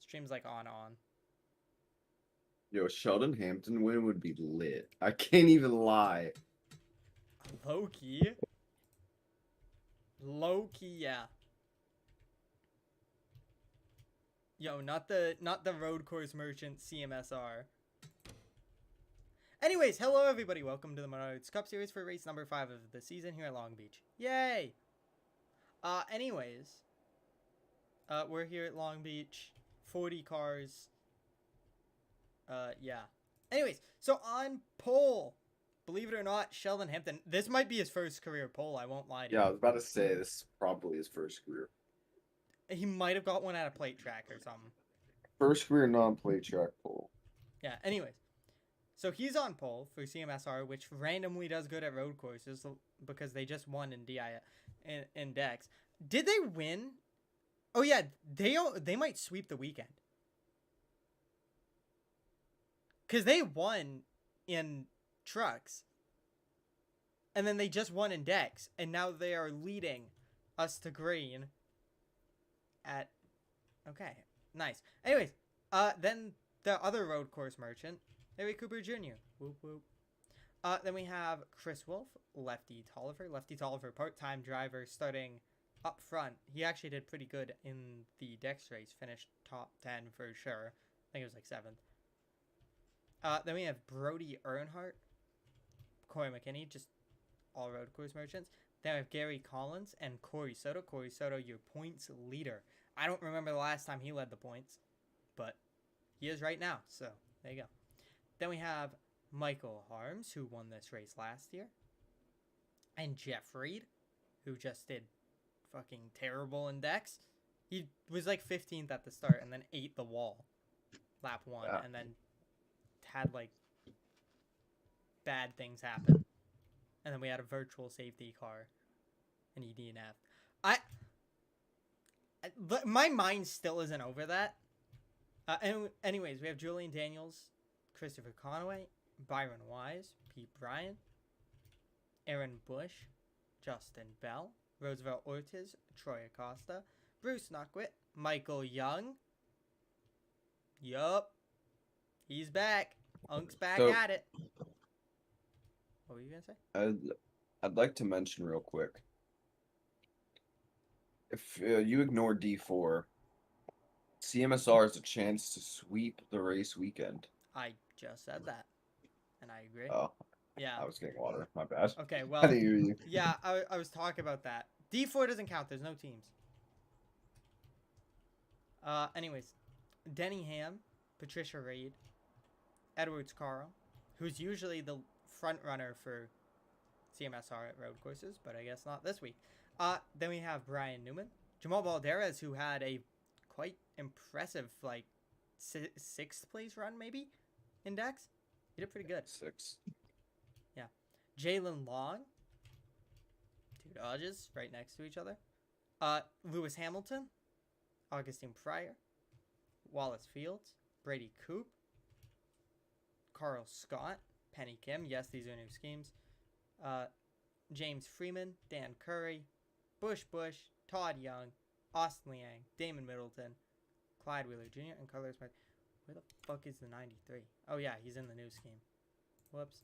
Stream's like on. Yo, Sheldon Hampton win would be lit. I can't even lie. Low key. Low key, yeah. Yo, not the road course merchant CMSR. Anyways, hello everybody. Welcome to the Menards Cup Series for race number 5 of the season here at Long Beach. Yay! Anyways, we're here at Long Beach. 40 cars. Yeah. Anyways, so on pole, believe it or not, Sheldon Hampton. This might be his first career pole. I won't lie to you. Yeah, I was about to say this is probably his first career. He might have got one at a plate track or something. First career non-play track pole. Yeah. Anyways, so he's on pole for CMSR, which randomly does good at road courses because they just won in in Dex. Did they win? Oh yeah, they might sweep the weekend. Because they won in trucks. And then they just won in Dex. And now they are leading us to green at... Okay, nice. Anyways, then the other road course merchant, Harry Cooper Jr. Whoop, whoop. Then we have Chris Wolf, Lefty Tolliver. Lefty Tolliver, part-time driver, starting up front. He actually did pretty good in the Dex race. Finished top 10 for sure. I think it was like 7th. Then we have Brody Earnhardt, Corey McKinney, just all road course merchants. Then we have Gary Collins and Corey Soto. Corey Soto, your points leader. I don't remember the last time he led the points, but he is right now. So there you go. Then we have Michael Harms, who won this race last year. And Jeff Reed, who just did fucking terrible in Dex. He was like 15th at the start and then ate the wall. Lap 1. Yeah. And then had like bad things happen, and then we had a virtual safety car, an EDNF. My mind still isn't over that. Anyways, we have Julian Daniels, Christopher Conway, Byron Wise, Pete Bryan, Aaron Bush, Justin Bell, Roosevelt Ortiz, Troy Acosta, Bruce Knockwit, Michael Young. Yup. He's back. Unk's back at it. What were you going to say? I'd like to mention real quick. If you ignore D4, CMSR has a chance to sweep the race weekend. I just said that, and I agree. Oh, yeah. I was getting water. My bad. Okay, well, I didn't hear you. Yeah, I was talking about that. D4 doesn't count. There's no teams. Anyways, Denny Ham, Patricia Reed, Edwards Carl, who's usually the front runner for CMSR at road courses, but I guess not this week. Then we have Brian Newman, Jamal Balderas, who had a quite impressive, like, 6th place run, maybe, in Dex. He did pretty good. 6. Yeah. Jalen Long, 2 Dodges right next to each other. Lewis Hamilton, Augustine Pryor, Wallace Fields, Brady Coop, Carl Scott, Penny Kim. Yes, these are new schemes. James Freeman, Dan Curry, Bush, Todd Young, Austin Liang, Damon Middleton, Clyde Wheeler Jr., and Carlos Martin. Where the fuck is the 93? Oh, yeah, he's in the new scheme. Whoops.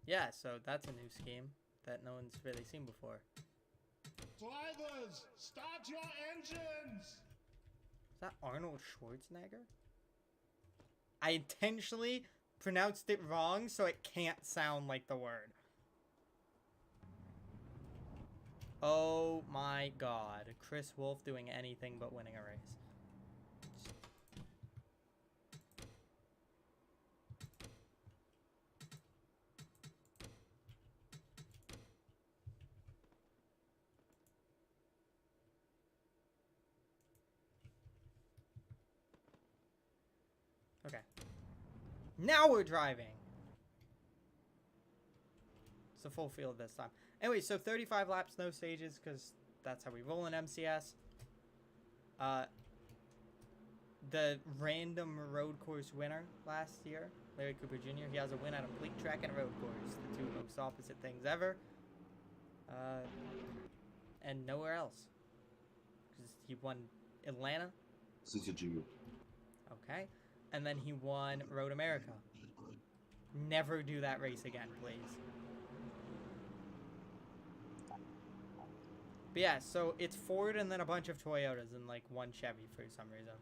Yeah, so that's a new scheme that no one's really seen before. Drivers, start your engines! Is that Arnold Schwarzenegger? I intentionally pronounced it wrong so it can't sound like the word. Oh my god. Chris Wolf doing anything but winning a race. Okay. Now we're driving. It's a full field this time. Anyway, so 35 laps, no stages, because that's how we roll in MCS. The random road course winner last year, Larry Cooper Jr., he has a win at a plate track and a road course. The two most opposite things ever. And nowhere else. Because he won Atlanta. Suzuki. Okay. And then he won Road America. Never do that race again, please. But yeah, so it's Ford and then a bunch of Toyotas and like one Chevy for some reason.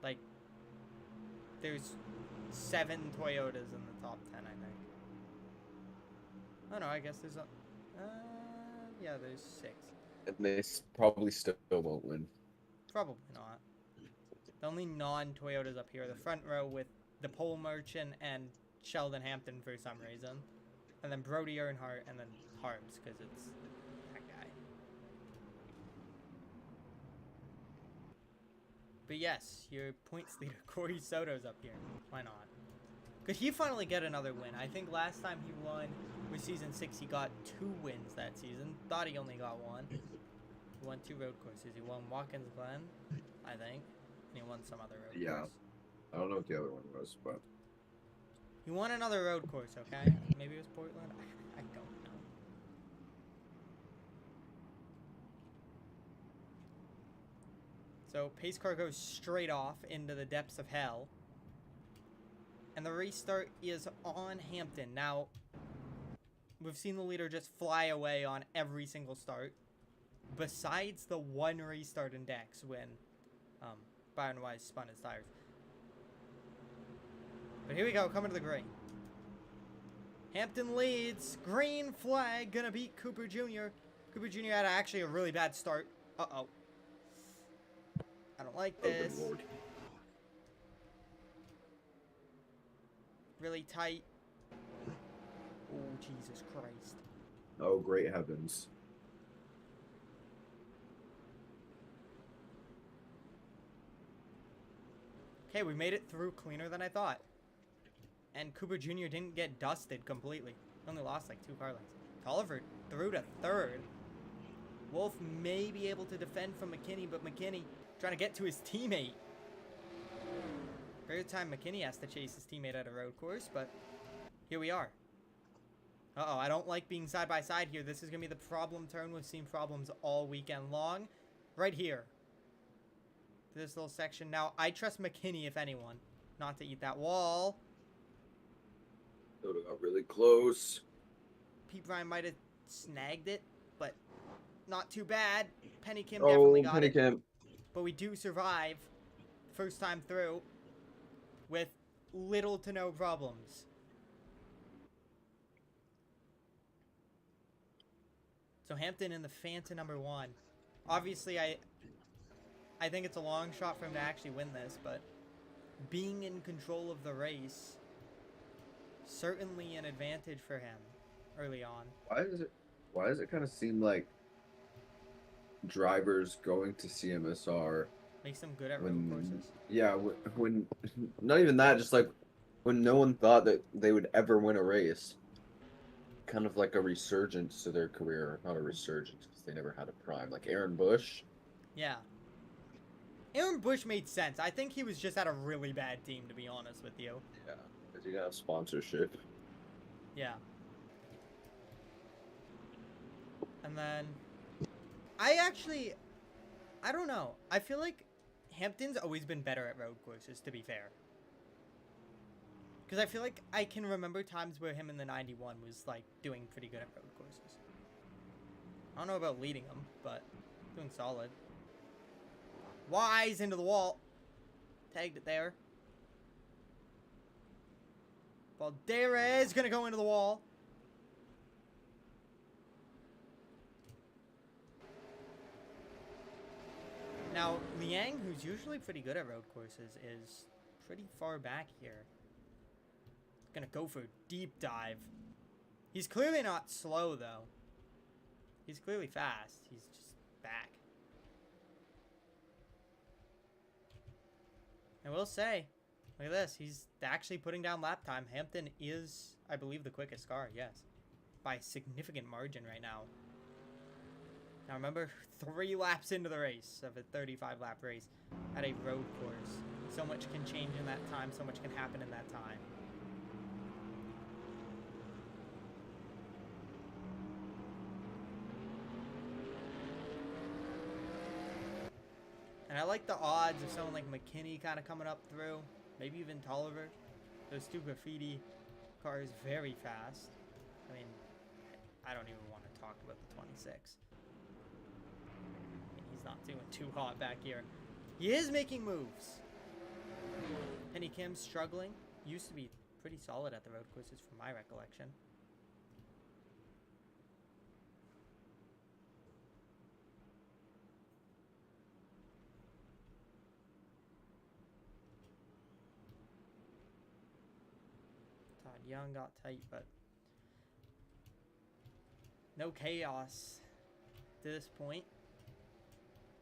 Like, there's 7 Toyotas in the top 10, I think. Oh no, I guess there's a... yeah, there's 6. And they probably still won't win. Probably not. The only non-Toyotas up here are the front row with the Pole Merchant and Sheldon Hampton for some reason. And then Brody Earnhardt and then Harms, because it's that guy. But yes, your points leader, Corey Soto's up here. Why not? Could he finally get another win? I think last time he won with Season 6, he got 2 wins that season. Thought he only got 1. He won 2 road courses. He won Watkins Glen, I think. And he won some other road course. I don't know what the other one was, but... He won another road course, okay? Maybe it was Portland? I don't know. So, pace car goes straight off into the depths of hell. And the restart is on Hampton. Now, we've seen the leader just fly away on every single start. Besides the one restart in Dex when Byron Wise spun his tires. But here we go, coming to the green. Hampton leads. Green flag, gonna beat Cooper Jr. Cooper Jr. had actually a really bad start. Uh-oh. I don't like this. Oh, good lord. Really tight. Oh, Jesus Christ. Oh, great heavens. Okay, we made it through cleaner than I thought. And Cooper Jr. didn't get dusted completely. He only lost like 2 car lengths. Tolliver through to 3rd. Wolf may be able to defend from McKinney, but McKinney trying to get to his teammate. Every time McKinney has to chase his teammate at a road course, but here we are. Uh-oh, I don't like being side by side here. This is going to be the problem turn. We've seen problems all weekend long. Right here. This little section. Now, I trust McKinney, if anyone, not to eat that wall. Soto got really close. Pete Ryan might have snagged it, but not too bad. Penny Kim definitely got Penny it. Kim. But we do survive first time through with little to no problems. So Hampton in the Fanta #1. Obviously, I think it's a long shot for him to actually win this, but being in control of the race, certainly an advantage for him early on. Why does it kind of seem like drivers going to CMSR Makes them good at road courses. Yeah, when not even that, just like when no one thought that they would ever win a race. Kind of like a resurgence to their career. Not a resurgence because they never had a prime. Like Aaron Bush. Yeah. Aaron Bush made sense. I think he was just at a really bad team, to be honest with you. Yeah, because he didn't have sponsorship. Yeah. And then I don't know. I feel like Hampton's always been better at road courses, to be fair. Because I feel like I can remember times where him in the 91 was, like, doing pretty good at road courses. I don't know about leading them, but doing solid. Wise into the wall. Tagged it there. Valderez going to go into the wall. Now, Liang, who's usually pretty good at road courses, is pretty far back here. Gonna go for a deep dive. He's clearly not slow, though. He's clearly fast. He's just back. I will say, look at this. He's actually putting down lap time. Hampton is, I believe, the quickest car, yes. By a significant margin right now. Now remember, 3 laps into the race of a 35-lap race at a road course. So much can change in that time. So much can happen in that time. And I like the odds of someone like McKinney kind of coming up through. Maybe even Tolliver. Those two graffiti cars very fast. I mean, I don't even want to talk about the 26. I mean, he's not doing too hot back here. He is making moves. Penny Kim's struggling. Used to be pretty solid at the road courses from my recollection. Todd Young got tight, but no chaos to this point.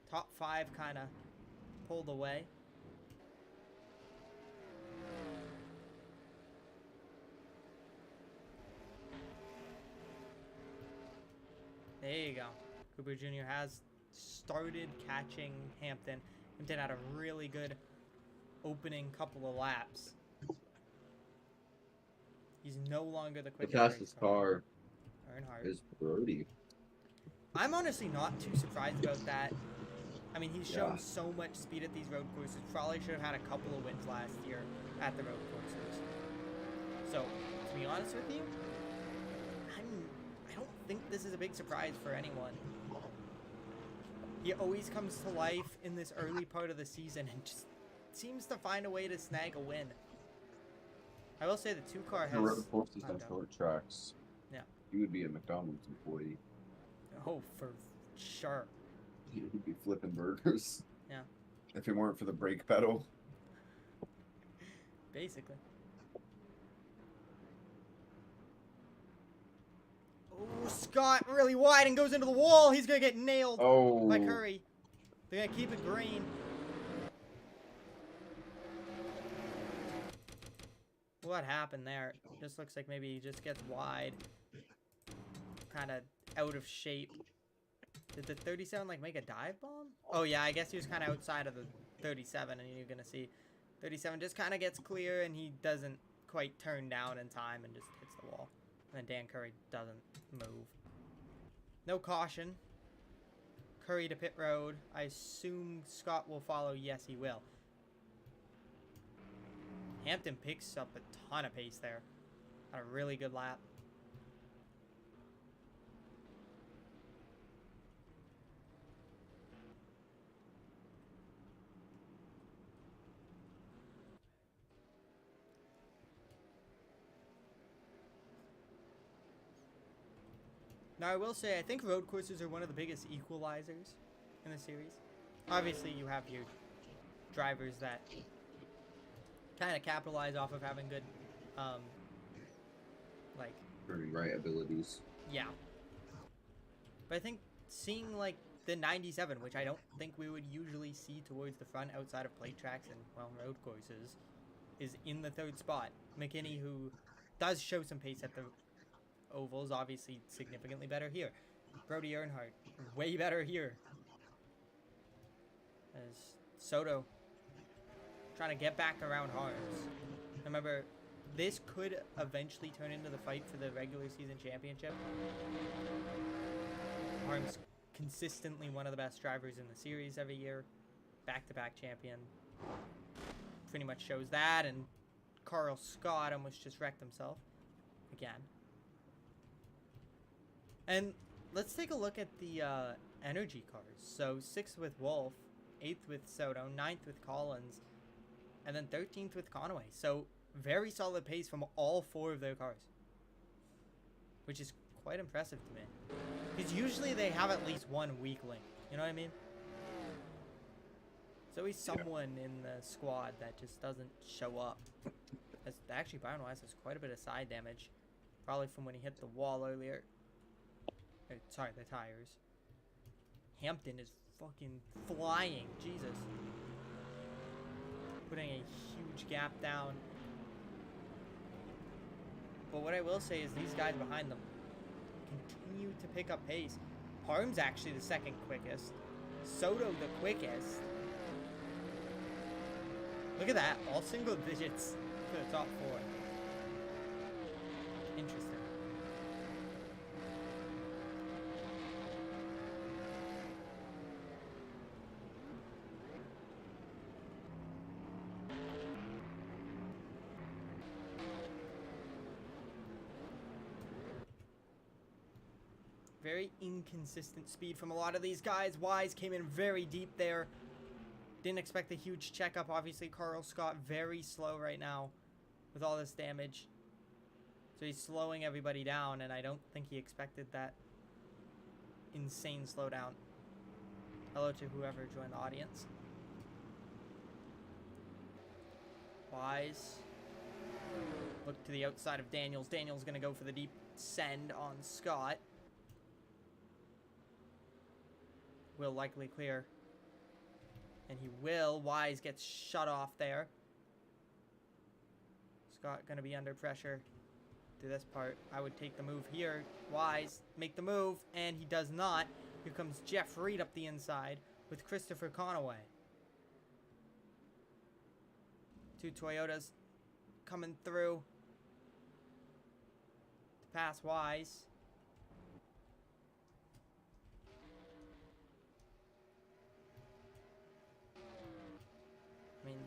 Top 5 kind of pulled away. There you go. Cooper Jr. has started catching Hampton. Hampton had a really good opening couple of laps. He's no longer the The quickest. fastest car Earnhardt is Brody. I'm honestly not too surprised about that. I mean, he's shown so much speed at these road courses. Probably should have had a couple of wins last year at the road courses. So, to be honest with you, I don't think this is a big surprise for anyone. He always comes to life in this early part of the season and just seems to find a way to snag a win. I will say the 2-car has... road courses on short tracks. Yeah. He would be a McDonald's employee. Oh, for sure. He'd be flipping burgers. Yeah. If it weren't for the brake pedal. Basically. Oh, Scott really wide and goes into the wall. He's going to get nailed by Curry. They're going to keep it green. What happened there? Just looks like maybe he just gets wide. Kind of out of shape. Did the 37 like make a dive bomb? Oh yeah, I guess he was kind of outside of the 37 and you're going to see 37 just kind of gets clear and he doesn't quite turn down in time and just hits the wall. And then Dan Curry doesn't move. No caution. Curry to pit road. I assume Scott will follow. Yes, he will. Hampton picks up a ton of pace there. Had a really good lap. Now, I will say, I think road courses are one of the biggest equalizers in the series. Obviously, you have your drivers that kind of capitalize off of having good, like... Turning right abilities. Yeah. But I think seeing, like, the 97, which I don't think we would usually see towards the front outside of plate tracks and, well, road courses, is in the 3rd spot. McKinney, who does show some pace at the ovals, obviously significantly better here. Brody Earnhardt, way better here. As Soto trying to get back around Harms. Remember, this could eventually turn into the fight for the regular season championship. Harms consistently one of the best drivers in the series every year. Back-to-back champion. Pretty much shows that, and Carl Scott almost just wrecked himself. Again. And let's take a look at the energy cars. So 6th with Wolf, 8th with Soto, 9th with Collins, and then 13th with Conway. So very solid pace from all 4 of their cars, which is quite impressive to me. Because usually they have at least one weak link. You know what I mean? There's always someone in the squad that just doesn't show up. As, actually, Byron Wise has quite a bit of side damage. Probably from when he hit the wall earlier. Sorry, the tires. Hampton is fucking flying. Jesus. Putting a huge gap down. But what I will say is these guys behind them continue to pick up pace. Harm's actually the 2nd quickest. Soto the quickest. Look at that. All single digits for the top 4. Interesting. Very inconsistent speed from a lot of these guys. Wise came in very deep there. Didn't expect a huge checkup. Obviously, Carl Scott very slow right now with all this damage. So he's slowing everybody down, and I don't think he expected that insane slowdown. Hello to whoever joined the audience. Wise. Look to the outside of Daniels. Daniels going to go for the deep send on Scott. Will likely clear. And he will. Wise gets shut off there. Scott going to be under pressure through this part. I would take the move here. Wise, make the move. And he does not. Here comes Jeff Reed up the inside with Christopher Conaway. Two Toyotas coming through to pass Wise. I mean,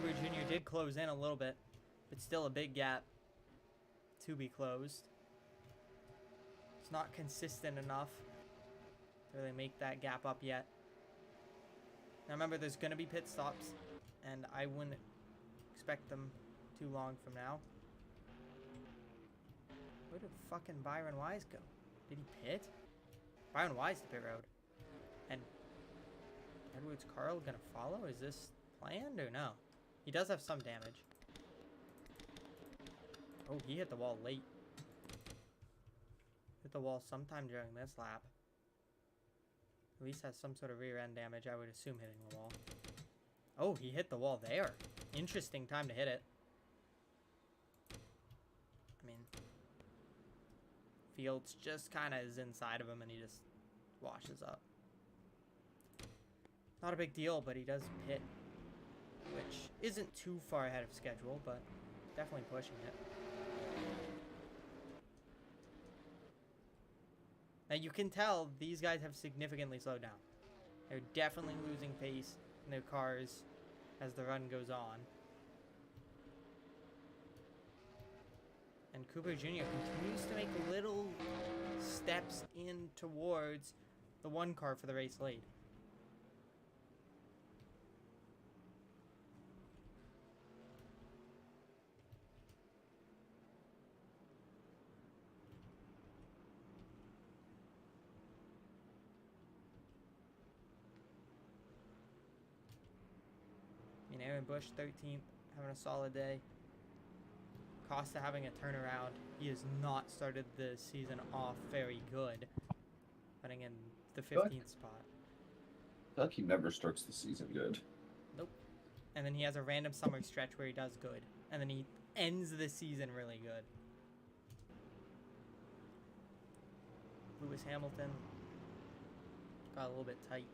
Cooper Jr. did close in a little bit, but still a big gap to be closed. It's not consistent enough to really make that gap up yet. Now remember, there's going to be pit stops, and I wouldn't expect them too long from now. Where did fucking Byron Wise go? Did he pit? Byron Wise to pit road. And Edwards Carl gonna follow? Is this planned or no? He does have some damage. Oh, he hit the wall late. Hit the wall sometime during this lap. At least has some sort of rear end damage, I would assume, hitting the wall. Oh, he hit the wall there. Interesting time to hit it. I mean, Fields just kind of is inside of him and he just washes up. Not a big deal, but he does pit, which isn't too far ahead of schedule, but definitely pushing it. Now you can tell these guys have significantly slowed down. They're definitely losing pace in their cars as the run goes on. And Cooper Jr. continues to make little steps in towards the one car for the race lead. I mean, Aaron Bush, 13th, having a solid day. Costa having a turnaround. He has not started the season off very good, putting in the 15th spot. I feel like he never starts the season good. Nope. And then he has a random summer stretch where he does good, and then he ends the season really good. Lewis Hamilton got a little bit tight.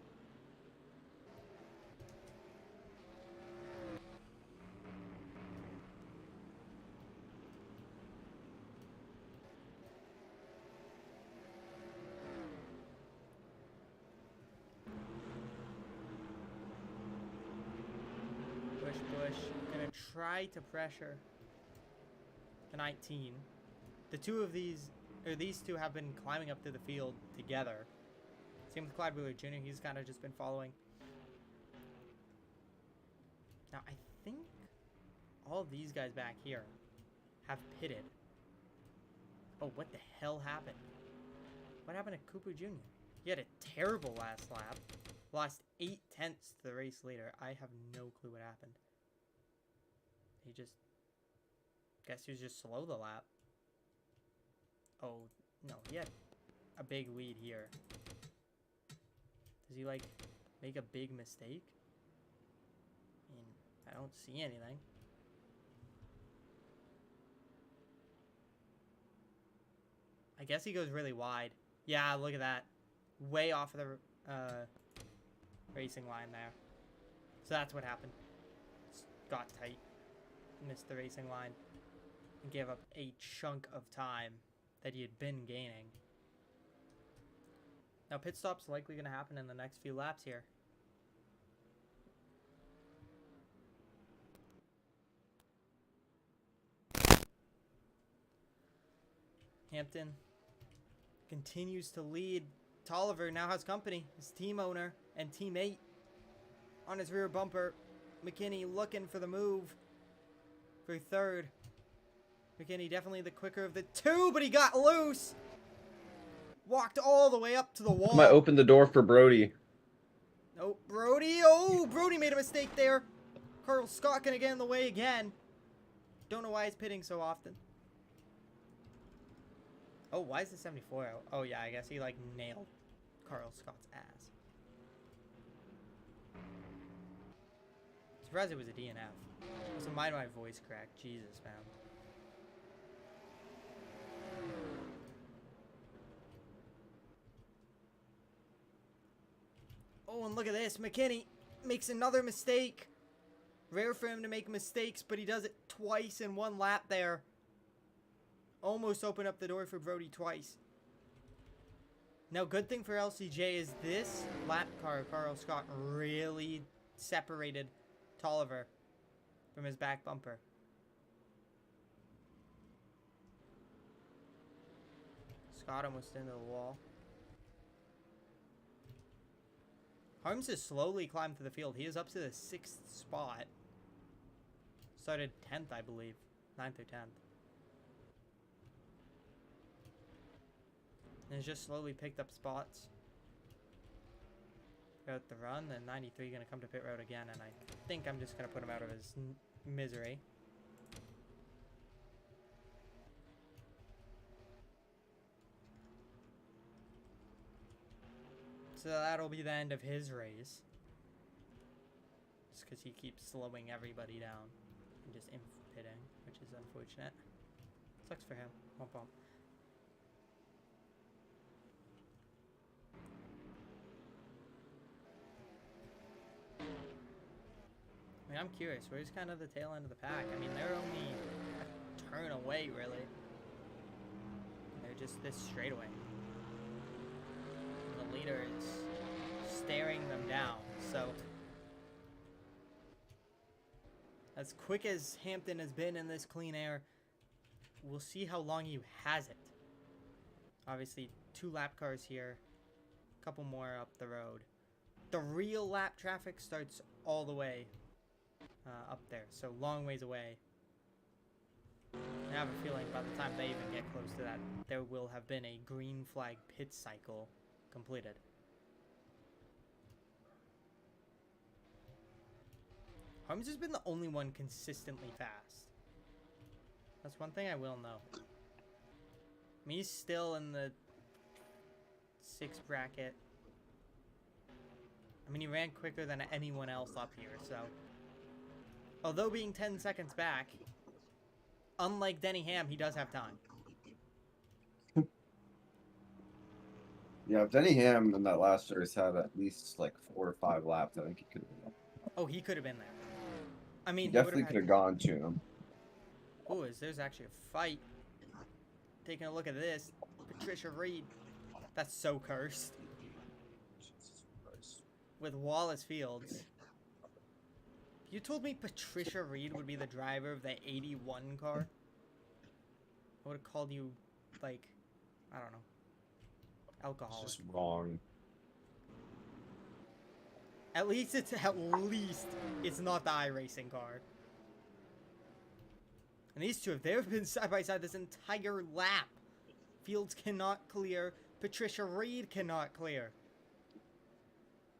Bush gonna try to pressure the 19. The two of these, or these two, have been climbing up to the field together. Same with Clyde Wheeler Jr. He's kind of just been following. Now I think all of these guys back here have pitted. Oh, what the hell happened? What happened to Cooper Jr.? He had a terrible last lap. Lost 8/10 to the race leader. I have no clue what happened. He just... Guess he was just slow the lap. Oh, no. He had a big lead here. Does he, like, make a big mistake? I mean, I don't see anything. I guess he goes really wide. Yeah, look at that. Way off of the racing line there. So that's what happened. Got tight. Missed the racing line. And gave up a chunk of time that he had been gaining. Now pit stop's likely going to happen in the next few laps here. Hampton continues to lead. Tolliver now has company. His team owner and teammate on his rear bumper. McKinney looking for the move for third. McKinney definitely the quicker of the two, but he got loose. Walked all the way up to the wall. Might open the door for Brody. Oh, Brody. Oh, Brody made a mistake there. Carl Scott gonna get in the way again. Don't know why he's pitting so often. Oh, why is the 74 out? Oh, yeah, I guess he, like, nailed Carl Scott's ass. Surprised it was a DNF. Also, mind my voice crack. Jesus, man. Oh, and look at this. McKinney makes another mistake. Rare for him to make mistakes, but he does it twice in one lap there. Almost opened up the door for Brody twice. Now, good thing for LCJ is this lap car, Carl Scott, really separated Tolliver from his back bumper. Scott almost into the wall. Harms has slowly climbed to the field. He is up to the 6th spot. Started 10th, I believe. 9th or 10th. And has just slowly picked up spots throughout the run. And 93 going to come to pit road again. And I think I'm just going to put him out of his misery. So that'll be the end of his race. Just because he keeps slowing everybody down. And just pitting, which is unfortunate. Sucks for him. Womp womp. I mean, I'm curious. Where's kind of the tail end of the pack? I mean, they're only a turn away, really. They're just this straightaway. The leader is staring them down. So, as quick as Hampton has been in this clean air, we'll see how long he has it. Obviously, 2 lap cars here. A couple more up the road. The real lap traffic starts all the way up there, so long ways away. I have a feeling by the time they even get close to that, there will have been a green flag pit cycle completed. Holmes has been the only one consistently fast. That's one thing I will know. I mean, he's still in the 6th bracket. I mean, he ran quicker than anyone else up here, so... Although being 10 seconds back, unlike Denny Ham, he does have time. Yeah, if Denny Ham in that last race had at least like 4 or 5 laps, I think he could have. Oh, he could have been there. I mean, He definitely could have gone to him. Oh, there's actually a fight. Taking a look at this, Patricia Reed. That's so cursed. Jesus Christ. With Wallace Fields. If you told me Patricia Reed would be the driver of the 81 car, I would have called you, like, I don't know, alcoholic. It's just wrong. At least it's not the iRacing car. And these two, if they've been side by side this entire lap, Fields cannot clear. Patricia Reed cannot clear.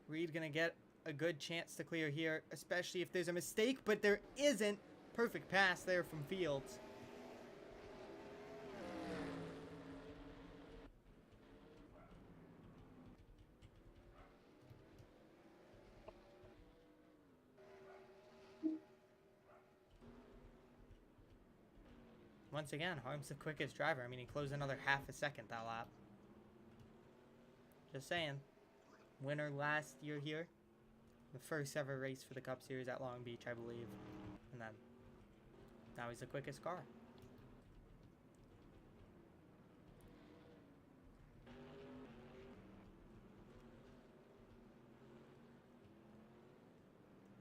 Reed gonna get a good chance to clear here, especially if there's a mistake, but there isn't. Perfect pass there from Fields. Once again, Harm's the quickest driver. I mean, he closed another half a second that lap. Just saying. Winner last year here. The first ever race for the Cup Series at Long Beach, I believe. And then, now he's the quickest car.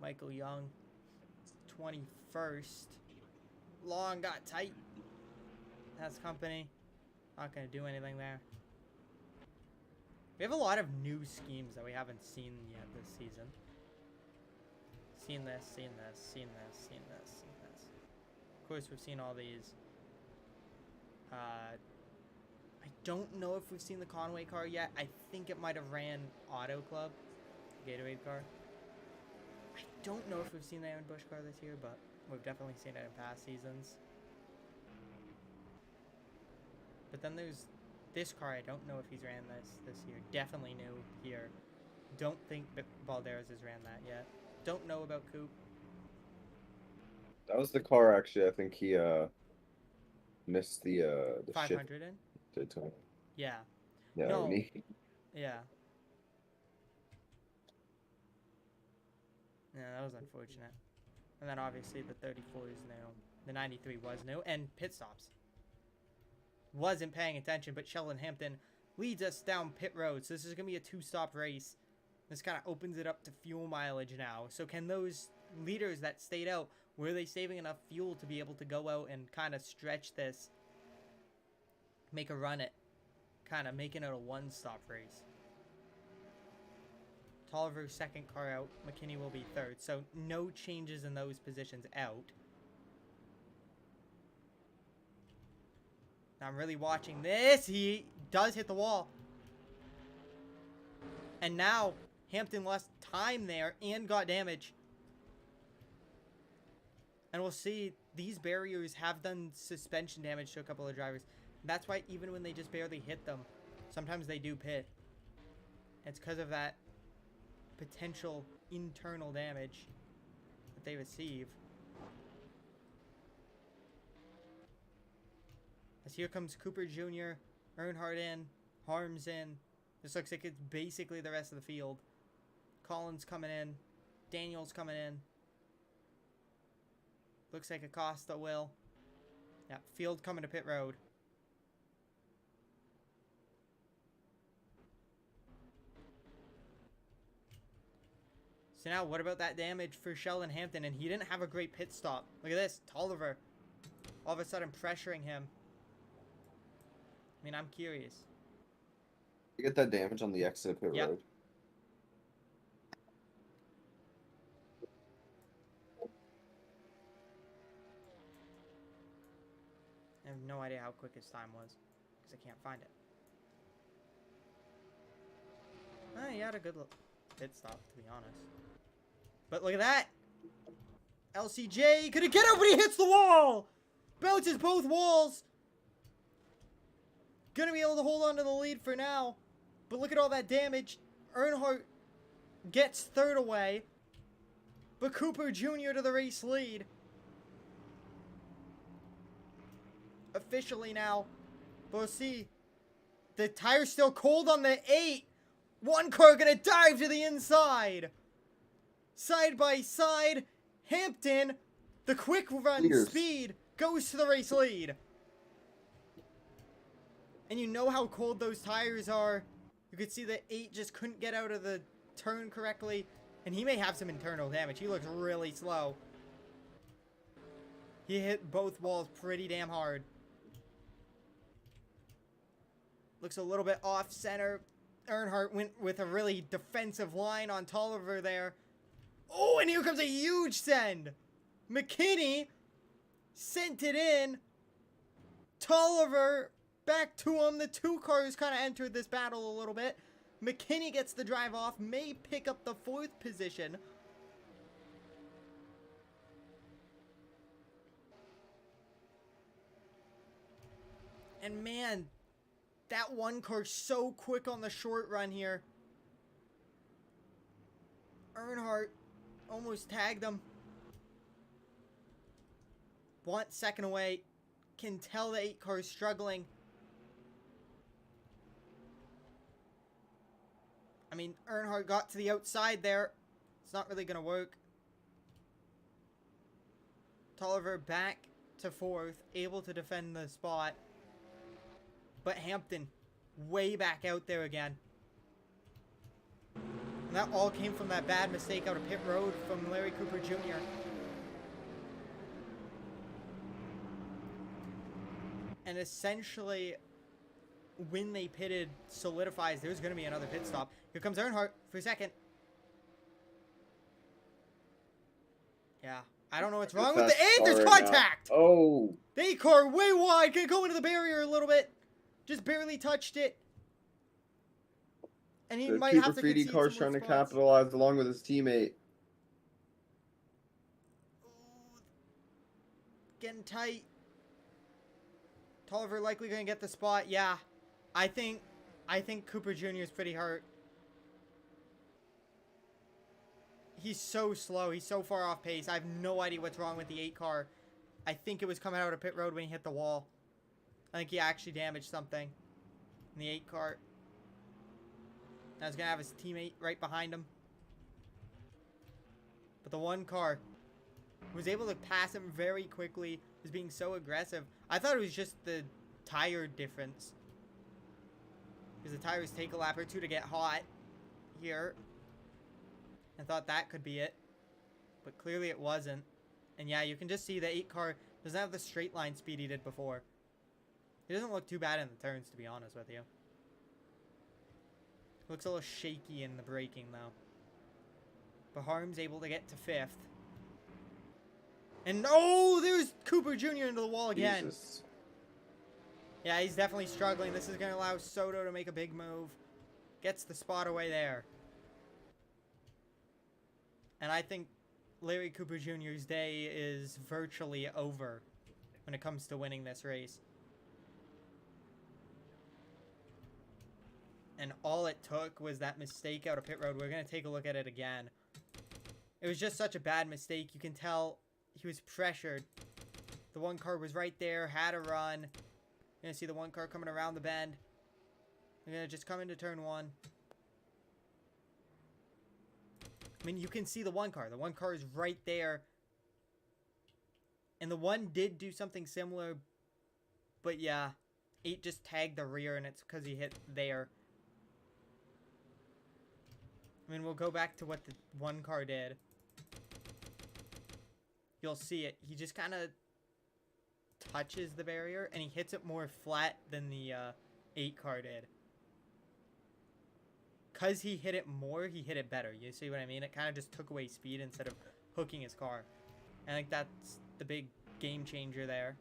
Michael Young, 21st. Long got tight. Has company. Not going to do anything there. We have a lot of new schemes that we haven't seen yet this season. Seen this, seen this, seen this, seen this, seen this. Of course, we've seen all these. I don't know if we've seen the Conway car yet. I think it might have ran Auto Club, Gatorade car. I don't know if we've seen the Aaron Bush car this year, but we've definitely seen it in past seasons. But then there's this car. I don't know if he's ran this year. Definitely new here. Don't think Balderas has ran that yet. Don't know about Coop. That was the car, actually. I think he missed the 500 in? Daytona. Yeah. Yeah, No. when he- Yeah. Yeah, that was unfortunate. And then obviously the 34 is new. The 93 was new. And pit stops. Wasn't paying attention, but Sheldon Hampton leads us down pit road. So this is going to be a 2-stop race. This kind of opens it up to fuel mileage now. So can those leaders that stayed out, were they saving enough fuel to be able to go out and kind of stretch this? Make a run at kind of making it a 1-stop race. Tolliver's second car out. McKinney will be third. So no changes in those positions out. Now I'm really watching this. He does hit the wall. And now Hampton lost time there and got damage. And we'll see, these barriers have done suspension damage to a couple of drivers. That's why even when they just barely hit them, sometimes they do pit. It's because of that potential internal damage that they receive. As here comes Cooper Jr., Earnhardt in, Harms in. This looks like it's basically the rest of the field. Collins coming in. Daniels coming in. Looks like Acosta will. Yeah, field coming to pit road. So now, what about that damage for Sheldon Hampton? And he didn't have a great pit stop. Look at this, Tolliver. All of a sudden pressuring him. I mean, I'm curious. You get that damage on the exit pit Yep. road. I have no idea how quick his time was, because I can't find it. He had a good pit stop, to be honest. But look at that! LCJ couldn't get out, but he hits the wall! Bounces both walls! Gonna be able to hold on to the lead for now. But look at all that damage. Earnhardt gets third away. But Cooper Jr. to the race lead. Officially now. But we'll see. The tire's still cold on the 8. One car gonna dive to the inside. Side by side. Hampton, the quick run Leaders. speed, goes to the race lead. And you know how cold those tires are. You could see the 8 just couldn't get out of the turn correctly. And he may have some internal damage. He looks really slow. He hit both walls pretty damn hard. Looks a little bit off center. Earnhardt went with a really defensive line on Tolliver there. Oh, and here comes a huge send. McKinney sent it in. Tolliver back to him. The two cars kind of entered this battle a little bit. McKinney gets the drive off. May pick up the 4th position. And man, that one car so quick on the short run here. Earnhardt almost tagged him. Want second away. Can tell the 8 car's struggling. I mean, Earnhardt got to the outside there. It's not really going to work. Tolliver back to 4th. Able to defend the spot. But Hampton way back out there again. And that all came from that bad mistake out of pit road from Larry Cooper Jr. And essentially, when they pitted solidifies there's going to be another pit stop. Here comes Earnhardt for second. Yeah. I don't know what's wrong with the 8th. There's contact! Oh. The 8 car way wide. Can go into the barrier a little bit. Just barely touched it. And he The might two have to graffiti concede cars some trying more to spots. capitalize along with his teammate. Ooh. Getting tight. Tolliver likely going to get the spot. Yeah. I think Cooper Jr. is pretty hurt. He's so slow. He's so far off pace. I have no idea what's wrong with the 8 car. I think it was coming out of pit road when he hit the wall. I think he actually damaged something in the 8 car. Now he's going to have his teammate right behind him. But the 1 car was able to pass him very quickly. Was being so aggressive. I thought it was just the tire difference. Because the tires take a lap or two to get hot here. I thought that could be it. But clearly it wasn't. And yeah, you can just see the 8 car doesn't have the straight line speed he did before. He doesn't look too bad in the turns, to be honest with you. Looks a little shaky in the braking, though. But Harm's able to get to 5th. And oh, there's Cooper Jr. into the wall again. Jesus. Yeah, he's definitely struggling. This is going to allow Soto to make a big move. Gets the spot away there. And I think Larry Cooper Jr.'s day is virtually over when it comes to winning this race. And all it took was that mistake out of pit road. We're going to take a look at it again. It was just such a bad mistake. You can tell he was pressured. The 1 car was right there, had a run. You're going to see the 1 car coming around the bend. They're going to just come into turn 1. I mean, you can see the 1 car. The 1 car is right there. And the 1 did do something similar. But yeah, 8 just tagged the rear, and it's because he hit there. I mean, we'll go back to what the 1 car did. You'll see it. He just kind of touches the barrier, and he hits it more flat than the 8 car did. Because he hit it more, he hit it better. You see what I mean? It kind of just took away speed instead of hooking his car. I think that's the big game changer there.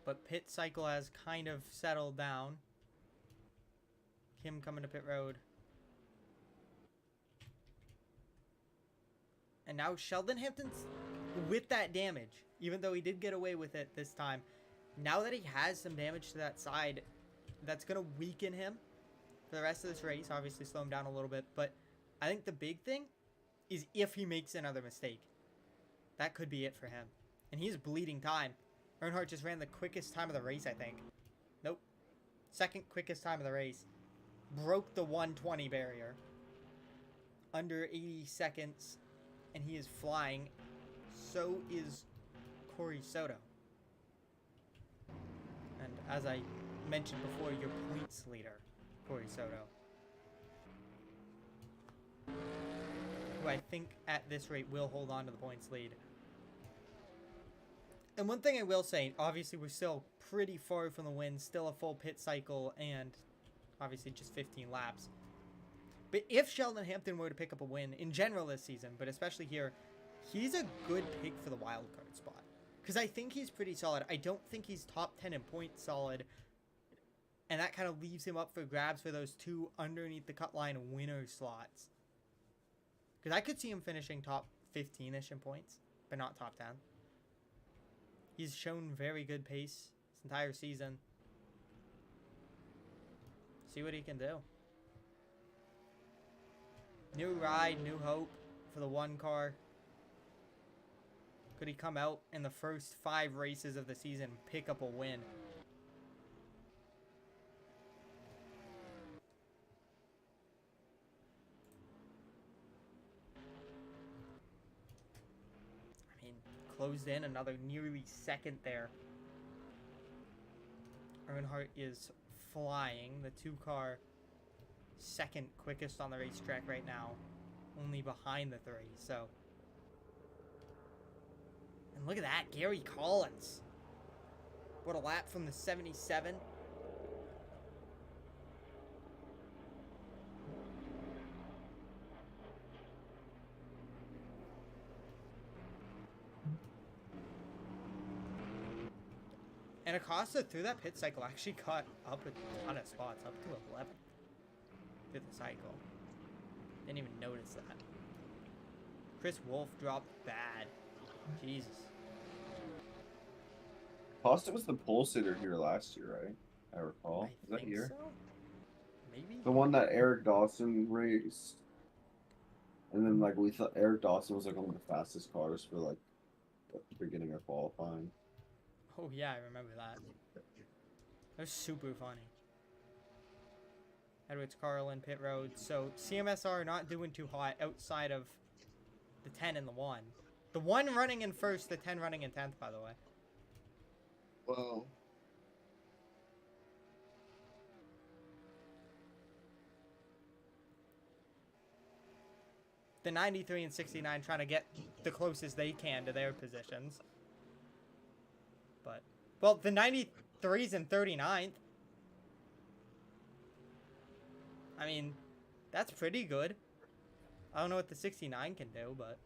But pit cycle has kind of settled down. Him coming to pit road. And now Sheldon Hampton's with that damage. Even though he did get away with it this time. Now that he has some damage to that side, that's going to weaken him for the rest of this race. Obviously slow him down a little bit. But I think the big thing is if he makes another mistake. That could be it for him. And he's bleeding time. Earnhardt just ran the quickest time of the race, I think. Nope. Second quickest time of the race. Broke the 120 barrier. Under 80 seconds. And he is flying. So is Corey Soto. And as I mentioned before, your points leader, Corey Soto. Who I think at this rate will hold on to the points lead. And one thing I will say, obviously we're still pretty far from the win, still a full pit cycle, and obviously just 15 laps. But if Sheldon Hampton were to pick up a win in general this season, but especially here, he's a good pick for the wildcard spot. Because I think he's pretty solid. I don't think he's top 10 in points solid. And that kind of leaves him up for grabs for those 2 underneath the cut line winner slots. Because I could see him finishing top 15-ish in points, but not top 10. He's shown very good pace this entire season. See what he can do. New ride, new hope for the 1 car. Could he come out in the first 5 races of the season, pick up a win? I mean, closed in another nearly second there. Earnhardt is flying. The 2 car second quickest on the racetrack right now. Only behind the 3. So And look at that, Gary Collins. What a lap from the 77. And Acosta, through that pit cycle, actually got up a ton of spots, up to 11 through the cycle. Didn't even notice that. Chris Wolf dropped bad. Jesus. Costa was the pole sitter here last year, right? I recall. I Was that think here? so? Maybe? The one that Eric Dawson raced. And then, like, we thought Eric Dawson was, like, one of the fastest cars for, like, the beginning of qualifying. Oh, yeah, I remember that. That was super funny. Edwards Carlin, pit road. So, CMSR not doing too hot outside of the 10 and the 1. The 1 running in first, the 10 running in 10th, by the way. Well, The 93 and 69 trying to get the closest they can to their positions. But, well, the 93's in 39th. I mean, that's pretty good. I don't know what the 69 can do, but...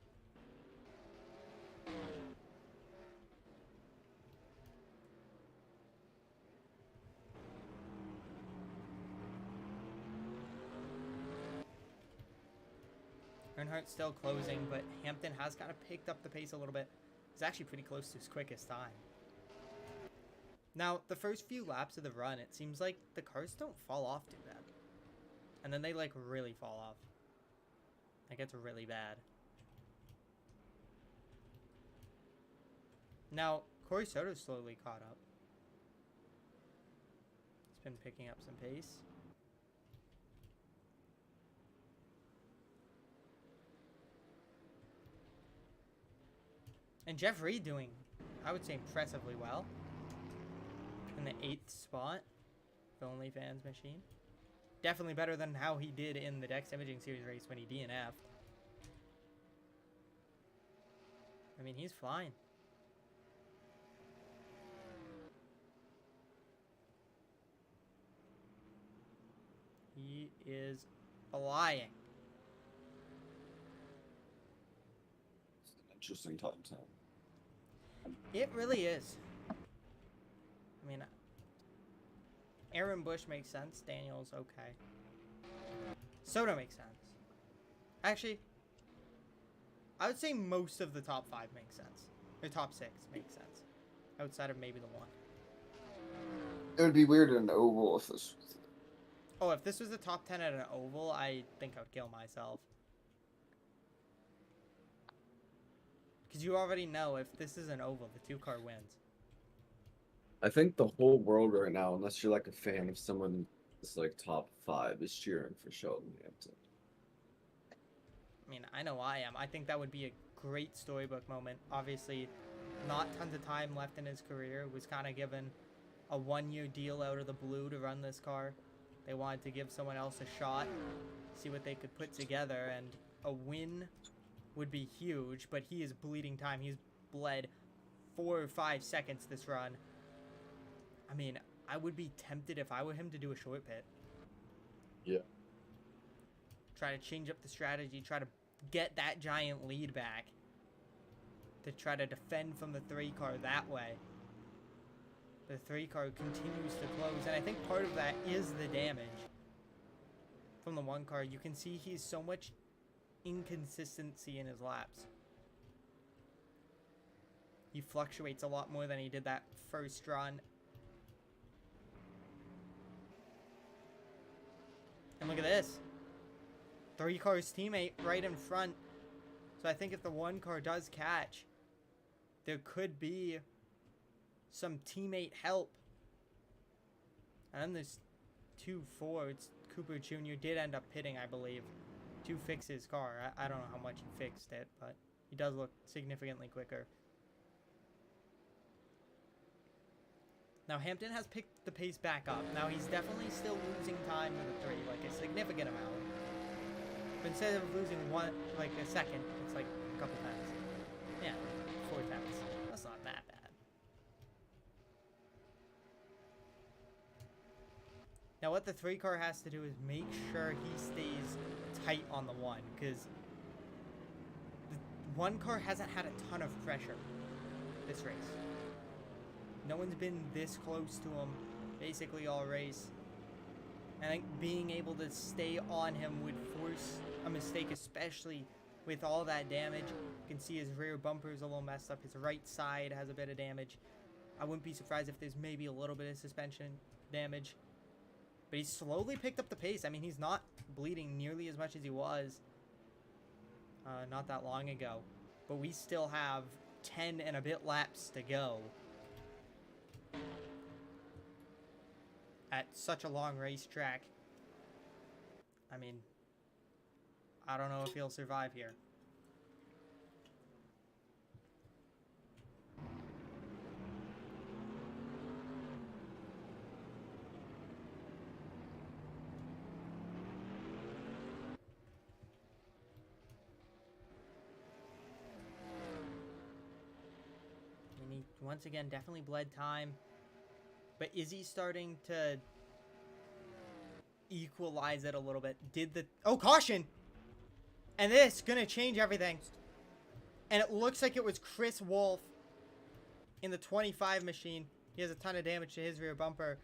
Earnhardt's still closing, but Hampton has kind of picked up the pace a little bit. He's actually pretty close to his quickest time. Now, the first few laps of the run, it seems like the cars don't fall off too bad. And then they, like, really fall off. Like, it's really bad. Now, Corey Soto's slowly caught up. He's been picking up some pace. And Jeff Reed doing, I would say, impressively well. In the 8th spot. The OnlyFans machine. Definitely better than how he did in the Dex Imaging Series race when he DNF'd. I mean, he's flying. He is flying. It's an interesting time. It really is. I mean, Aaron Bush makes sense. Daniel's okay. Soto makes sense. Actually, I would say most of the top 5 makes sense. Or top 6 makes sense. Outside of maybe the 1. It would be weird in an oval if this was... Oh, if this was the top 10 at an oval, I think I would kill myself. Because you already know if this is an oval, the 2-car wins. I think the whole world right now, unless you're like a fan of someone that's like top 5, is cheering for Sheldon Hampton. I mean, I know I am. I think that would be a great storybook moment. Obviously, not tons of time left in his career. Was kind of given a 1-year deal out of the blue to run this car. They wanted to give someone else a shot, see what they could put together, and a win would be huge, but he is bleeding time. He's bled 4 or 5 seconds this run. I mean, I would be tempted if I were him to do a short pit. Yeah. Try to change up the strategy, try to get that giant lead back. To try to defend from the 3-car that way. The 3-car continues to close, and I think part of that is the damage from the 1-car. You can see he's so much inconsistency in his laps. He fluctuates a lot more than he did that first run. And look at this. 3-car's teammate right in front. So I think if the 1-car does catch, there could be some teammate help. And then there's 2 Fords. Cooper Jr. did end up pitting, I believe, to fix his car. I don't know how much he fixed it, but he does look significantly quicker. Now, Hampton has picked the pace back up. Now, he's definitely still losing time with the 3, like a significant amount. But instead of losing a second, it's like a couple tenths. Yeah, 4 tenths. Now what the 3 car has to do is make sure he stays tight on the 1, because the 1 car hasn't had a ton of pressure this race. No one's been this close to him basically all race. I think being able to stay on him would force a mistake, especially with all that damage. You can see his rear bumper is a little messed up. His right side has a bit of damage. I wouldn't be surprised if there's maybe a little bit of suspension damage. But he's slowly picked up the pace. I mean, he's not bleeding nearly as much as he was not that long ago. But we still have 10 and a bit laps to go at such a long racetrack. I mean, I don't know if he'll survive here. And he, once again, definitely bled time. But is he starting to equalize it a little bit? Did the... Oh, caution! And this gonna change everything. And it looks like it was Chris Wolf in the 25 machine. He has a ton of damage to his rear bumper.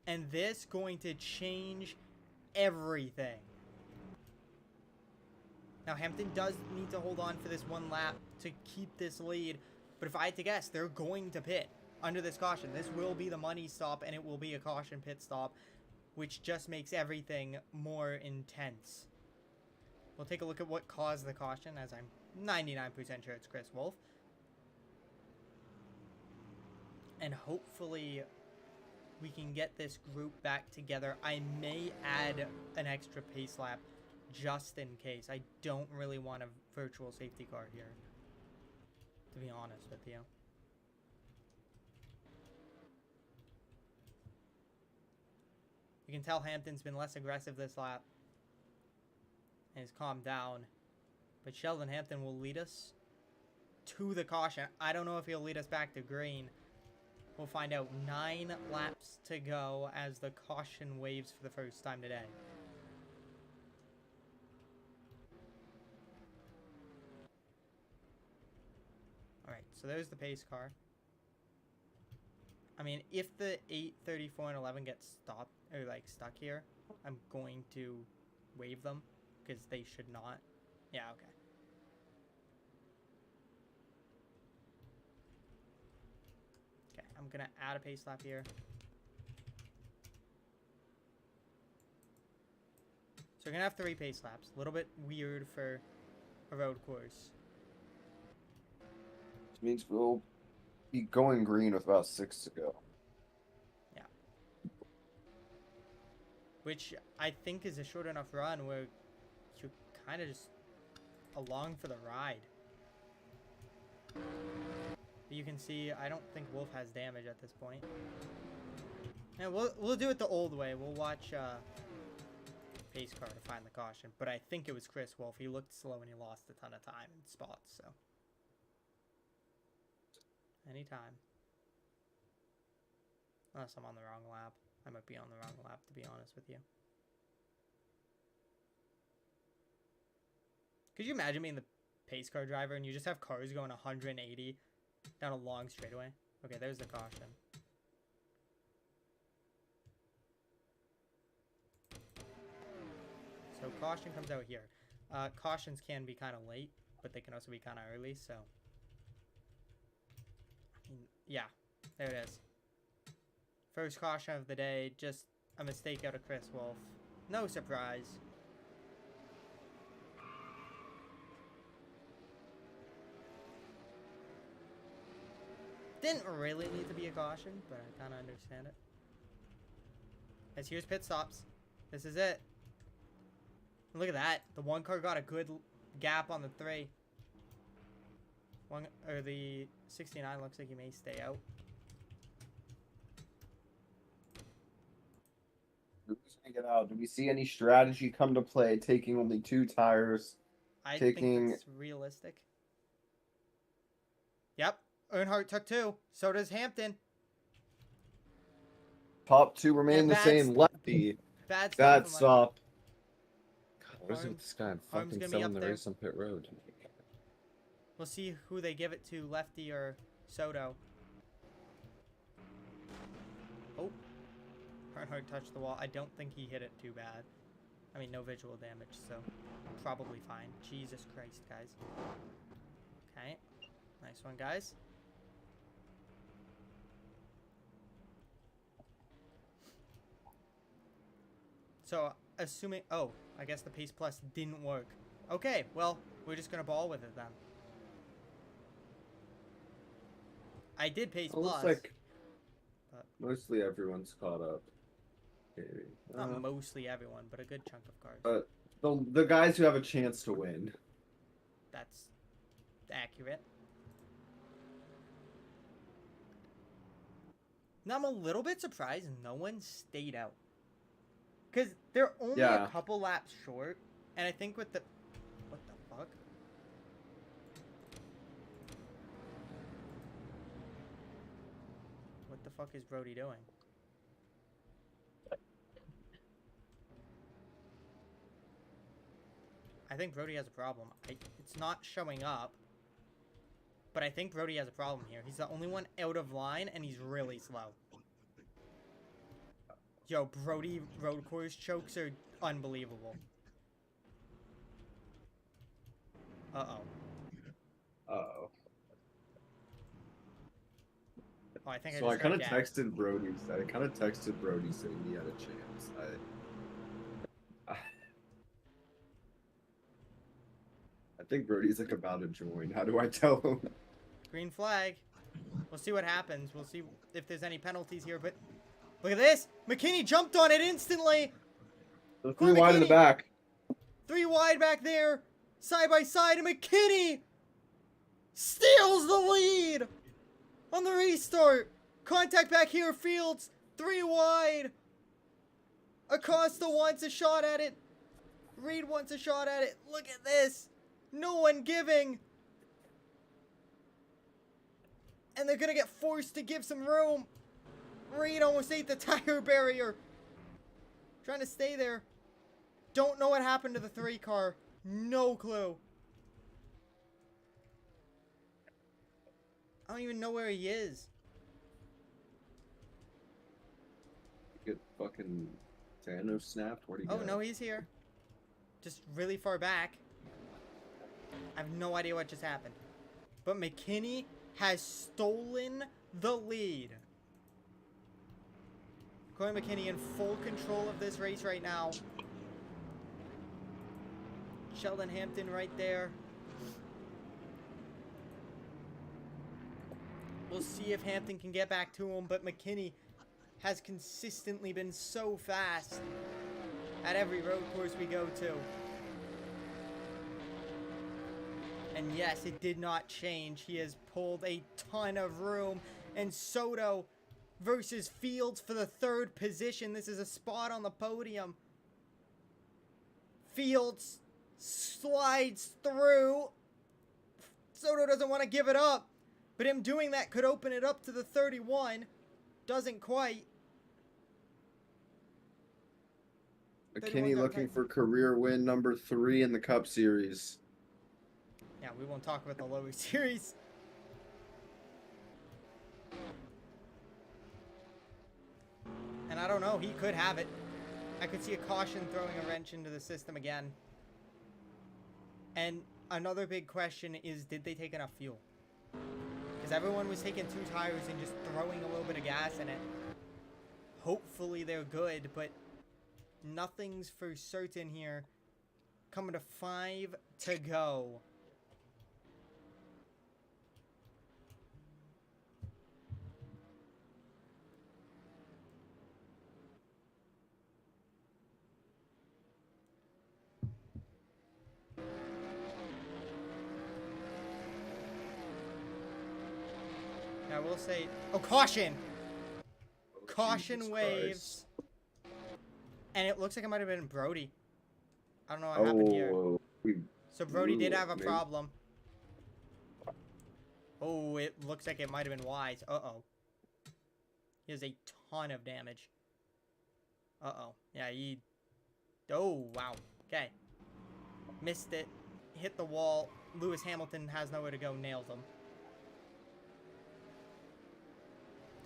And this going to change everything. Now, Hampton does need to hold on for this 1 lap to keep this lead. But if I had to guess, they're going to pit under this caution. This will be the money stop, and it will be a caution pit stop, which just makes everything more intense. We'll take a look at what caused the caution, as I'm 99% sure it's Chris Wolf. And hopefully we can get this group back together. I may add an extra pace lap just in case. I don't really want a virtual safety car here, to be honest with you. You can tell Hampton's been less aggressive this lap and has calmed down. But Sheldon Hampton will lead us to the caution. I don't know if he'll lead us back to green. We'll find out. 9 laps to go as the caution waves for the first time today. Alright, so there's the pace car. I mean, if the 8, 34, and 11 get stopped, or like stuck here, I'm going to wave them, because they should not. Yeah, okay. Okay, I'm gonna add a pace lap here. So we're gonna have 3 pace laps. A little bit weird for a road course. Which means we'll be going green with about 6 to go. Yeah. Which I think is a short enough run where you're kind of just along for the ride. But you can see, I don't think Wolf has damage at this point. Yeah, we'll do it the old way. We'll watch pace car to find the caution. But I think it was Chris Wolf. He looked slow and he lost a ton of time in spots, so. Anytime. Unless I'm on the wrong lap. I might be on the wrong lap, to be honest with you. Could you imagine being the pace car driver and you just have cars going 180 down a long straightaway? Okay, there's the caution. So caution comes out here. Cautions can be kind of late, but they can also be kind of early, so... Yeah, there it is. First caution of the day, just a mistake out of Chris Wolf. No surprise. Didn't really need to be a caution, but I kind of understand it. As here's pit stops. This is it. Look at that. The 1 car got a good gap on the 3. The 69 looks like he may stay out. Who's gonna get out? Do we see any strategy come to play? Taking only 2 tires. I think that's realistic. Yep. Earnhardt took 2. So does Hampton. Top two remain And the same. Lefty. Bad stop Bad from Lefty. stop. God, what is it with this guy? I'm Arm's fucking gonna be selling up the there. race on pit road. We'll see who they give it to, Lefty or Soto. Oh. Hard touched the wall. I don't think he hit it too bad. I mean, no visual damage, so probably fine. Jesus Christ, guys. Okay. Nice one, guys. So, assuming... Oh, I guess the Pace Plus didn't work. Okay, well, we're just going to ball with it then. I did Pace It looks Plus. like but mostly everyone's caught up. Maybe. not mostly everyone, but a good chunk of cars. But the guys who have a chance to win. That's accurate. Now, I'm a little bit surprised no one stayed out. Because they're only a couple laps short, and I think with the... What the fuck? What the fuck is Brody doing? I think Brody has a problem. It's not showing up. But I think Brody has a problem here. He's the only one out of line, and he's really slow. Yo, Brody road course chokes are unbelievable. Uh-oh. Uh-oh. Oh, I think So I just kind of got gassed. texted Brody. I kind of texted Brody saying he had a chance. I think Brody's like about to join. How do I tell him? Green flag. We'll see what happens. We'll see if there's any penalties here, but look at this. McKinney jumped on it instantly. The 3 wide in the back. 3 wide back there. Side by side, and McKinney steals the lead on the restart. Contact back here, Fields. 3 wide. Acosta wants a shot at it. Reed wants a shot at it. Look at this. No one giving. And they're going to get forced to give some room. Reed almost ate the tire barrier. Trying to stay there. Don't know what happened to the 3 car. No clue. I don't even know where he is. Get fucking Thanos snapped. Where'd he go? Oh, no, he's here. Just really far back. I have no idea what just happened. But McKinney has stolen the lead. Corey McKinney in full control of this race right now. Sheldon Hampton right there. We'll see if Hampton can get back to him, but McKinney has consistently been so fast at every road course we go to. And yes, it did not change. He has pulled a ton of room. And Soto versus Fields for the 3rd position. This is a spot on the podium. Fields slides through. Soto doesn't want to give it up. But him doing that could open it up to the 31. Doesn't quite. McKinney looking for career win number 3 in the Cup Series. Yeah, we won't talk about the low series. And I don't know, he could have it. I could see a caution throwing a wrench into the system again. And another big question is, did they take enough fuel? Because everyone was taking 2 tires and just throwing a little bit of gas in it. Hopefully they're good, but nothing's for certain here. Coming to 5 to go. I will say, oh, caution! Caution Jesus waves. Christ. And it looks like it might have been Brody. I don't know what happened here. So Brody did have a problem. Oh, it looks like it might have been Wise. Uh-oh. He has a ton of damage. Uh-oh. Yeah, he... Oh, wow. Okay. Missed it. Hit the wall. Lewis Hamilton has nowhere to go. Nails him.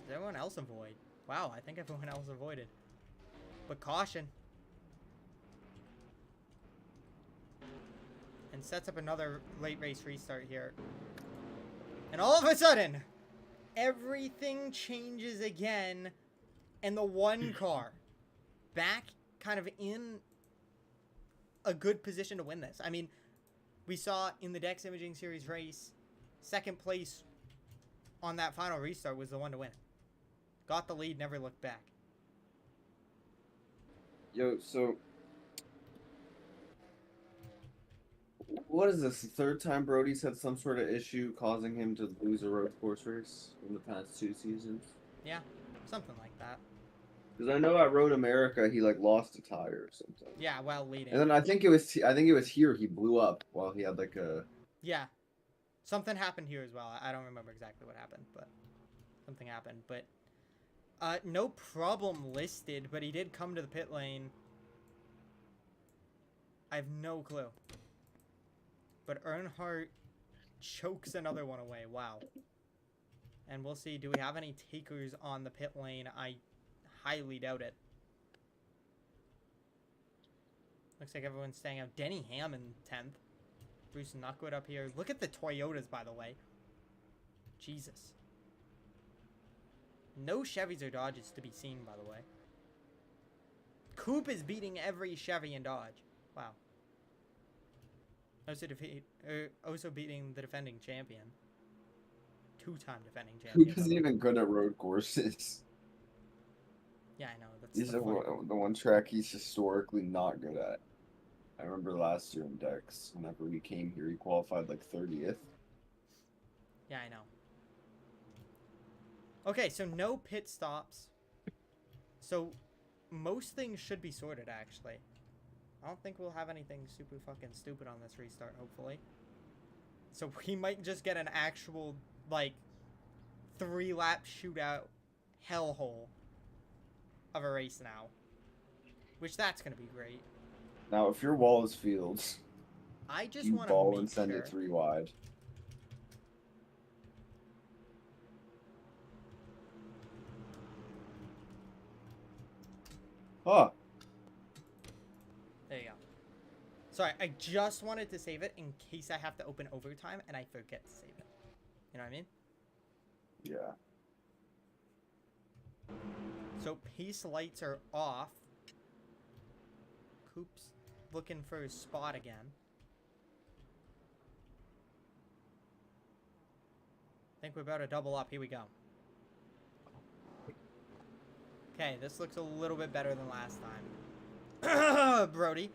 Does everyone else avoid? Wow, I think everyone else avoided. But caution. And sets up another late race restart here. And all of a sudden, everything changes again. And the one car back kind of in a good position to win this. I mean, we saw in the Dex Imaging Series race, second place on that final restart was the one to win. Got the lead, never looked back. Yo, so what is this? The third time Brody's had some sort of issue causing him to lose a road course race in the past 2 seasons? Yeah, something like that. Because I know at Road America he like lost a tire or something. Yeah, while leading. And then I think it was here he blew up while he had like a. Yeah, something happened here as well. I don't remember exactly what happened, but something happened. But no problem listed, but he did come to the pit lane. I have no clue. But Earnhardt chokes another one away. Wow. And we'll see. Do we have any takers on the pit lane? I highly doubt it. Looks like everyone's staying out. Denny Ham in 10th. Bruce Knuckwood up here. Look at the Toyotas, by the way. Jesus. No Chevys or Dodges to be seen, by the way. Coupe is beating every Chevy and Dodge. Wow. Also beating the defending champion. 2-time defending champion. Who isn't even good at road courses? Yeah, I know. That's He's the point. the one track he's historically not good at. I remember last year in Dex, whenever he came here, he qualified like 30th. Yeah, I know. Okay, so no pit stops. So most things should be sorted, actually. I don't think we'll have anything super fucking stupid on this restart, hopefully. So we might just get an actual, like, 3-lap shootout hellhole of a race now. Which that's going to be great. Now, if your wall is Fields, I just you want to ball make and send sure. it 3 wide. Huh. There you go. Sorry, I just wanted to save it in case I have to open overtime and I forget to save it. You know what I mean? Yeah. So pace lights are off. Coop's looking for his spot again. I think we're about to double up. Here we go. Okay, this looks a little bit better than last time. Brody.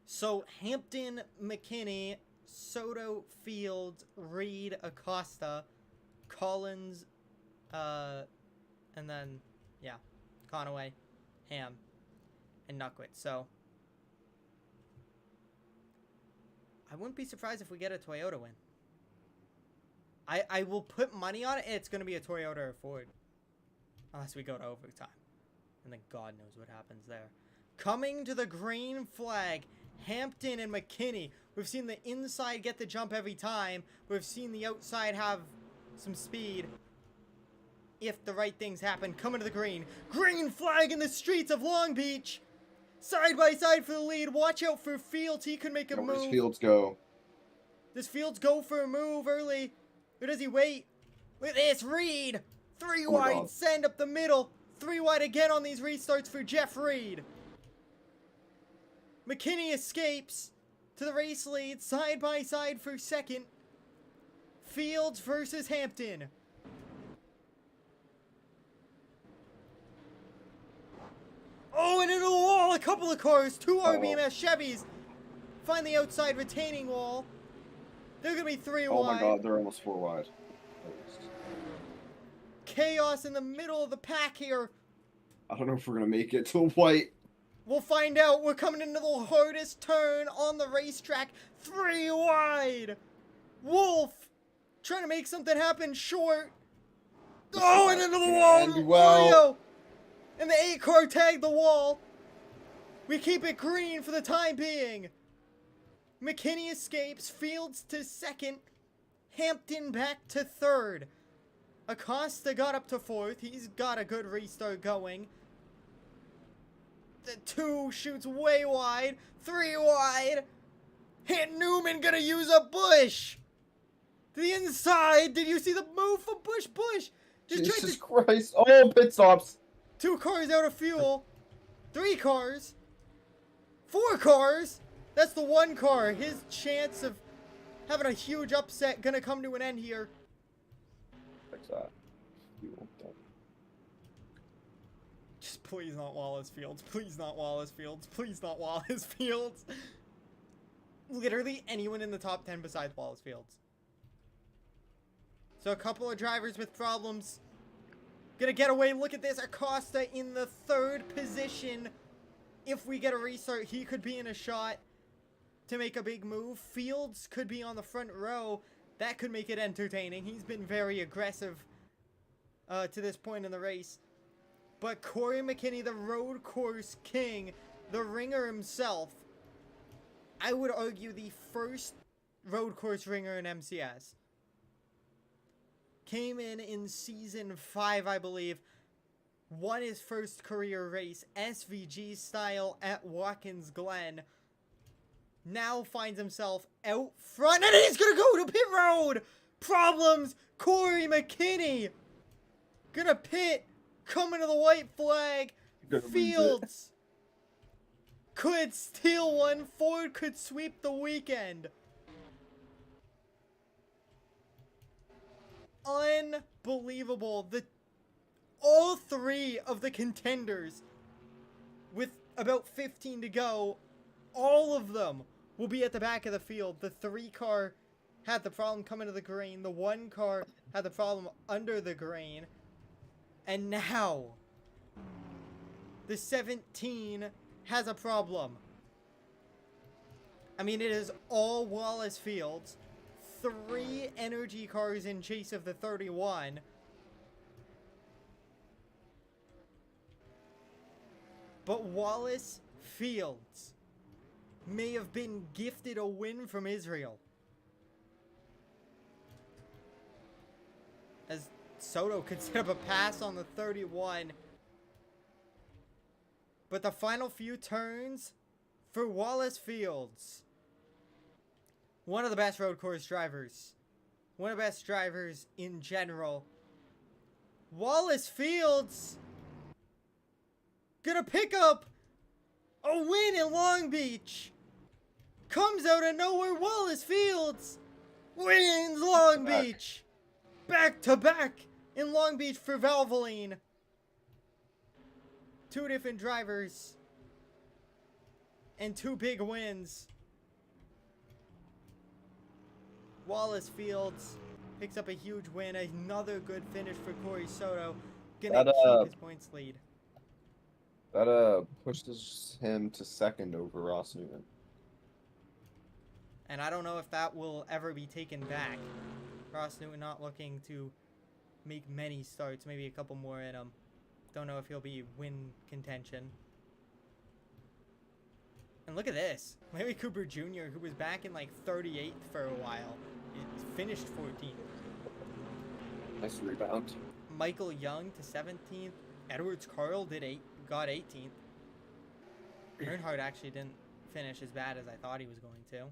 So Hampton, McKinney, Soto, Fields, Reed, Acosta, Collins, and then, yeah, Conaway, Ham, and Knuckwood. So I wouldn't be surprised if we get a Toyota win. I will put money on it. It's going to be a Toyota or Ford. Unless we go to overtime. And then God knows what happens there. Coming to the green flag, Hampton and McKinney. We've seen the inside get the jump every time. We've seen the outside have some speed. If the right things happen, coming to the green. Green flag in the streets of Long Beach. Side by side for the lead. Watch out for Fields. He could make a Where does move. Fields go? Does Fields go for a move early? Or does he wait? Look at this, Reed! 3 Oh my wide, God. send up the middle. 3 wide again on these restarts for Jeff Reed. McKinney escapes to the race lead, side by side for second. Fields versus Hampton. Oh, and into the wall, a couple of cars, 2 RBMS Chevys. Find the outside retaining wall. They're going to be 3 Oh wide. my God, they're almost 4 wide. Chaos in the middle of the pack here. I don't know if we're gonna make it to white. We'll find out. We're coming into the hardest turn on the racetrack. 3 wide. Wolf trying to make something happen short. Oh, and into the wall! And well- Mario! And the 8-car tagged the wall! We keep it green for the time being! McKinney escapes, Fields to second, Hampton back to third. Acosta got up to fourth, he's got a good restart going. The 2 shoots way wide, 3 wide. Hit Newman gonna use a bush! To the inside, did you see the move from Bush? Just tried Jesus to... Christ. Oh, pit stops. 2 cars out of fuel. 3 cars. 4 cars. That's the 1 car. His chance of having a huge upset gonna come to an end here. Fix that. You won't die. Just please not Wallace Fields. Please not Wallace Fields. Please not Wallace Fields. Literally anyone in the top 10 besides Wallace Fields. So a couple of drivers with problems. Gonna get away. Look at this. Acosta in the 3rd position. If we get a restart, he could be in a shot to make a big move. Fields could be on the front row. That could make it entertaining. He's been very aggressive to this point in the race. But Corey McKinney, the road course king, the ringer himself, I would argue the first road course ringer in MCS. Came in season 5, I believe. Won his first career race, SVG style, at Watkins Glen. Now finds himself out front, and he's gonna go to pit road! Problems! Corey McKinney! Gonna pit, coming to the white flag. Fields could steal one. Ford could sweep the weekend. Unbelievable. All 3 of the contenders, with about 15 to go, all of them will be at the back of the field. The 3 car had the problem coming to the green. The 1 car had the problem under the green. And now, the 17 has a problem. I mean, it is all Wallace Fields. 3 energy cars in chase of the 31. But Wallace Fields may have been gifted a win from Israel, as Soto could set up a pass on the 31. But the final few turns for Wallace Fields, one of the best road course drivers, one of the best drivers in general. Wallace Fields gonna pick up a win in Long Beach. Comes out of nowhere. Wallace Fields wins Long Beach. Back to back in Long Beach for Valvoline. 2 different drivers and 2 big wins. Wallace Fields picks up a huge win. Another good finish for Corey Soto. Gonna keep his points lead. That pushes him to 2nd over Ross Newman. And I don't know if that will ever be taken back. Ross Newman not looking to make many starts, maybe a couple more in him. Don't know if he'll be win contention. And look at this. Larry Cooper Jr., who was back in like 38th for a while, finished 14th. Nice rebound. Michael Young to 17th. Edwards Carl got 18th. Earnhardt actually didn't finish as bad as I thought he was going to.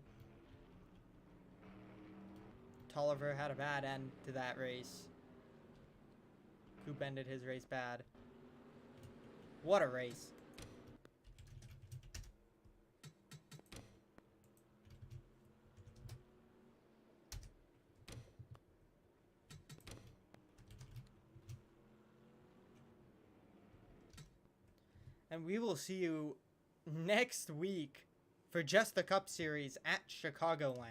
Tolliver had a bad end to that race. Coop ended his race bad. What a race. And we will see you next week for just the Cup Series at Chicagoland.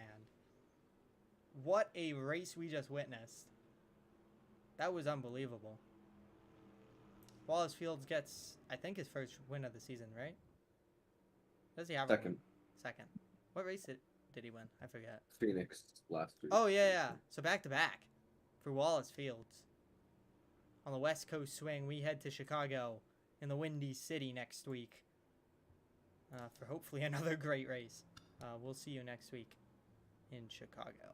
What a race we just witnessed. That was unbelievable. Wallace Fields gets, I think, his first win of the season, right? Does he have 2nd. Second. What race did he win? I forget. Phoenix last week. Oh, yeah. So back to back for Wallace Fields. on the West Coast swing, we head to Chicago in the Windy City next week for hopefully another great race. We'll see you next week in Chicago.